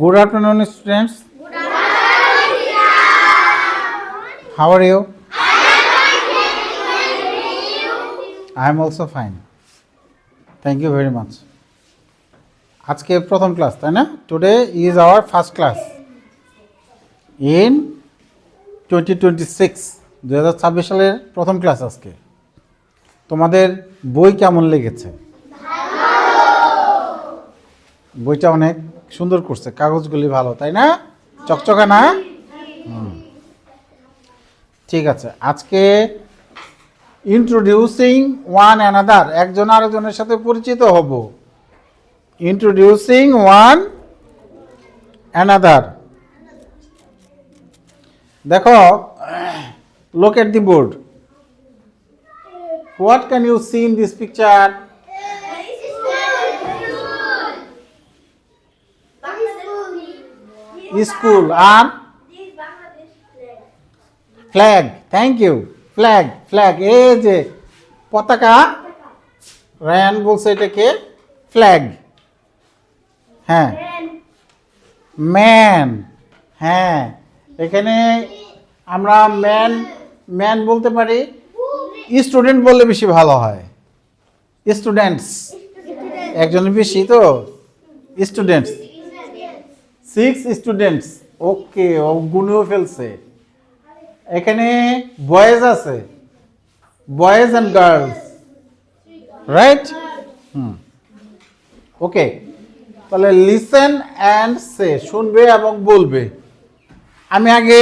Good afternoon, students. How are you? I am also fine. Thank you very much. আজকে প্রথম class তাই না? Today is our first class in 2026. 2026 সালের প্রথম class আজকে। তোমাদের বই কেমন লেগেছে? বইটা অনেক সুন্দর করছে, কাগজগুলি ভালো তাই না? চকচকা না? ঠিক আছে, আজকে ইন্ট্রোডিউসিং ওয়ান অ্যানাদার, একজন আরেকজনের সাথে পরিচিত হব। Introducing one another. দেখো, look at the board. What can you see in this picture? School and flag. Thank you. Flag. এই যে পতাকা, রায়ান বলছে এটাকে ফ্ল্যাগ। হ্যাঁ, ম্যান। হ্যাঁ, এখানে আমরা ম্যান বলতে পারি, স্টুডেন্ট বললে বেশি ভালো হয়। স্টুডেন্টস একজনের বেশি তো, স্টুডেন্টস 6 স্টুডেন্টস। ওকে, ও গুনেও ফেলছে। এখানে বয়েজ আছে, বয়েজ অ্যান্ড গার্লস, রাইট? ওকে, তাহলে লিসেন অ্যান্ড সে, শুনবে এবং বলবে। আমি আগে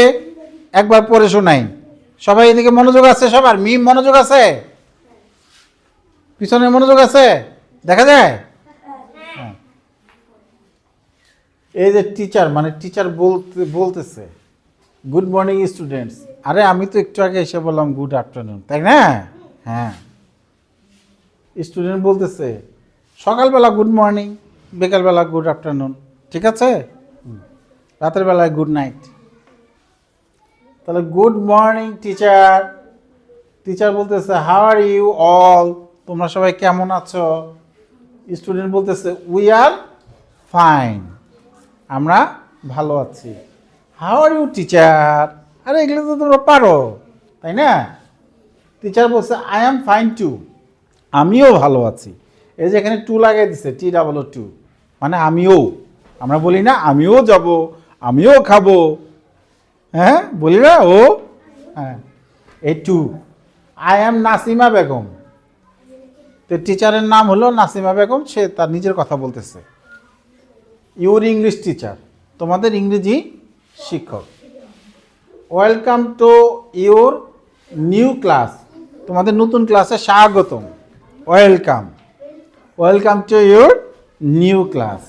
একবার পড়ে শোনাই। সবাই এদিকে মনোযোগ আছে? সবার মিম মনোযোগ আছে? পিছনে মনোযোগ আছে? দেখা যায়? এই যে টিচার, মানে টিচার বলতেছে গুড মর্নিং স্টুডেন্টস। আরে আমি তো একটু আগে এসে বললাম গুড আফটারনুন, তাই না? হ্যাঁ, স্টুডেন্ট বলতেছে সকালবেলা গুড মর্নিং, বিকালবেলা গুড আফটারনুন, ঠিক আছে? রাতের বেলায় গুড নাইট। তাহলে গুড মর্নিং টিচার। টিচার বলতেছে হাউ আর ইউ অল, তোমরা সবাই কেমন আছো? স্টুডেন্ট বলতেছে উই আর ফাইন, আমরা ভালো আছি। হাউ আর ইউ টিচার, আরে এগুলো তো তোমরা পারো তাই না? টিচার বলছে আই এম ফাইন টু, আমিও ভালো আছি। এই যে এখানে টু লাগিয়ে দিচ্ছে, TOO, মানে আমিও। আমরা বলি না আমিও যাব, আমিও খাবো, হ্যাঁ বলি না ও? হ্যাঁ, এই টু। আই এম নাসিমা বেগম, তো টিচারের নাম হলো নাসিমা বেগম, সে তার নিজের কথা বলতেছে। ইউর ইংলিশ টিচার, তোমাদের ইংরেজি শিক্ষক। Welcome to your new class, তোমাদের নতুন ক্লাসে স্বাগতম। Welcome to your new class.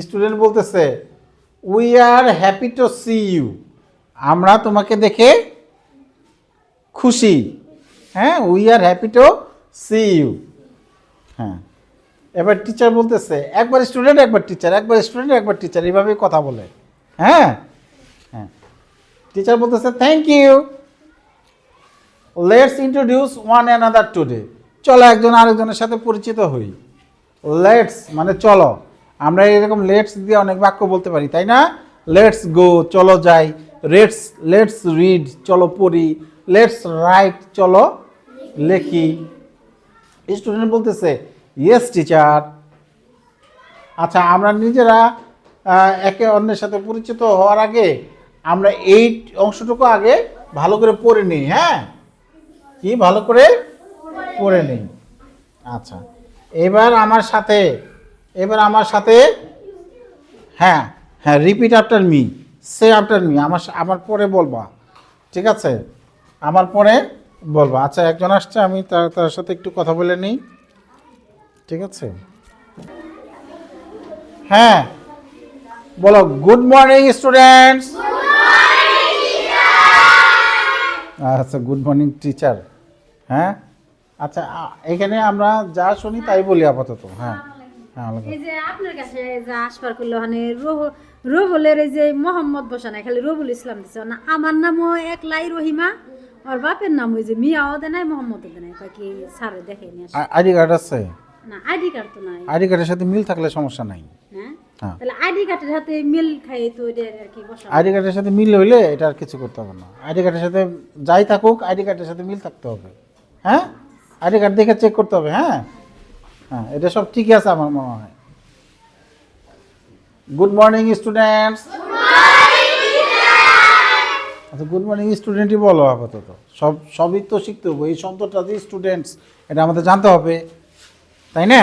Student বলতেছে we are happy to see you, আমরা তোমাকে দেখে খুশি। হ্যাঁ, we are happy to see you. হ্যাঁ, এবার টিচার বলতেছে একবার স্টুডেন্ট একবার টিচার, একবার স্টুডেন্ট একবার টিচার, এইভাবে কথা বলে। হ্যাঁ হ্যাঁ, টিচার বলতেছে thank you, let's introduce one another today, চলো একজন আরেকজনের সাথে পরিচিত হই। লেটস মানে চলো, আমরা এরকম লেটস দিয়ে অনেক বাক্য বলতে পারি তাই না? লেটস গো, চলো যাই। লেটস রিড, চলো পড়ি। লেটস রাইট, চলো লেখি। স্টুডেন্ট বলতেছে ইয়েস টিচার। আচ্ছা, আমরা নিজেরা একে অন্যের সাথে পরিচিত হওয়ার আগে আমরা এই অংশটুকু আগে ভালো করে পড়ে নিই। হ্যাঁ, কি ভালো করে পড়ে নিই। আচ্ছা, এবার আমার সাথে হ্যাঁ হ্যাঁ, রিপিট আফটার মি, সে আফটার মি, আমার পরে বলবা, ঠিক আছে? আমার পরে বলবা। আচ্ছা, একজন আসছে, আমি তার সাথে একটু কথা বলে নিই, ঠিক আছে? হ্যাঁ, বলো গুড মর্নিং স্টুডেন্টস। আচ্ছা, গুড মর্নিং টিচার। হ্যাঁ, আচ্ছা, এখানে আমরা যা শুনি তাই বলি আপাতত। হ্যাঁ, এই যে আপনার কাছে যা আসবার করলো মানে রবুলের এই যে মোহাম্মদ বসা নাই, খালি রবুল ইসলাম দিচ্ছে না। আমার নামও একলাই রহিমা, আর বাপের নাম ওই যে মিয়াও দে নাই, মোহাম্মদও দে নাই। কি স্যারে দেখে নিয়ে আসে। আইডি কার্ড আছে? না, আইডি কার্ড তো নাই। আইডি কার্ডের সাথে মিল থাকলে সমস্যা নাই। হ্যাঁ, হ্যাঁ তাহলে আইডি কার্ডের সাথে মিল খাই তো এটা আর কি বসা আইডি কার্ডের সাথে মিল হইলে এটা আর কিছু করতে হবে না। আইডি কার্ডের সাথে যাই থাকুক আইডি কার্ডের সাথে মিল থাকতে হবে। হ্যাঁ আইডি কার্ড দেখে চেক করতে হবে। হ্যাঁ হ্যাঁ এটা সব ঠিকই আছে আমার মনে হয়। Good morning students. আচ্ছা গুড মর্নিং স্টুডেন্টই বলো আপাতত। সবই তো শিখতে হবে। এই শব্দটা যে স্টুডেন্টস এটা আমাদের জানতে হবে, তাই না?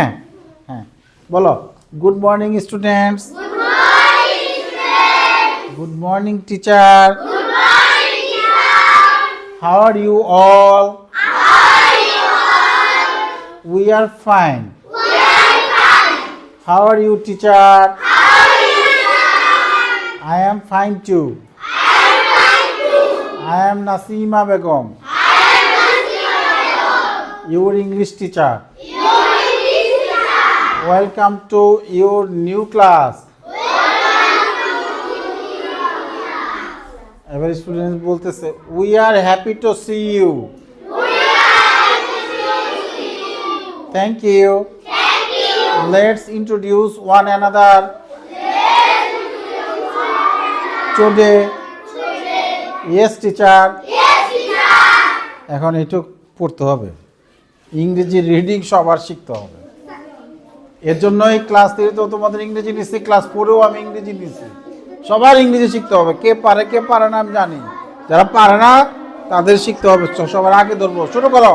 হ্যাঁ বলো good morning students. Good morning teacher. How are you all? We are fine. How are you, teacher? I am fine too. I am Nasima Begum. Your English teacher. Welcome to your new class. Every student বলতেছে we are happy to see you. Thank you. Let's introduce one another. Today. Yes, teacher. এখন একটু পড়তে হবে, ইংরেজি reading সবার শিখতে হবে। এর জন্যই ক্লাস 3 তো তোমাদের ইংরেজি নিচ্ছি, ক্লাস 4-এও আমি ইংরেজি নিচ্ছি। সবার ইংরেজি শিখতে হবে, কে পারে না আমি জানি। যারা পারে না তাদের শিখতে হবে। সবার আগে ধরবো, শুরু করো।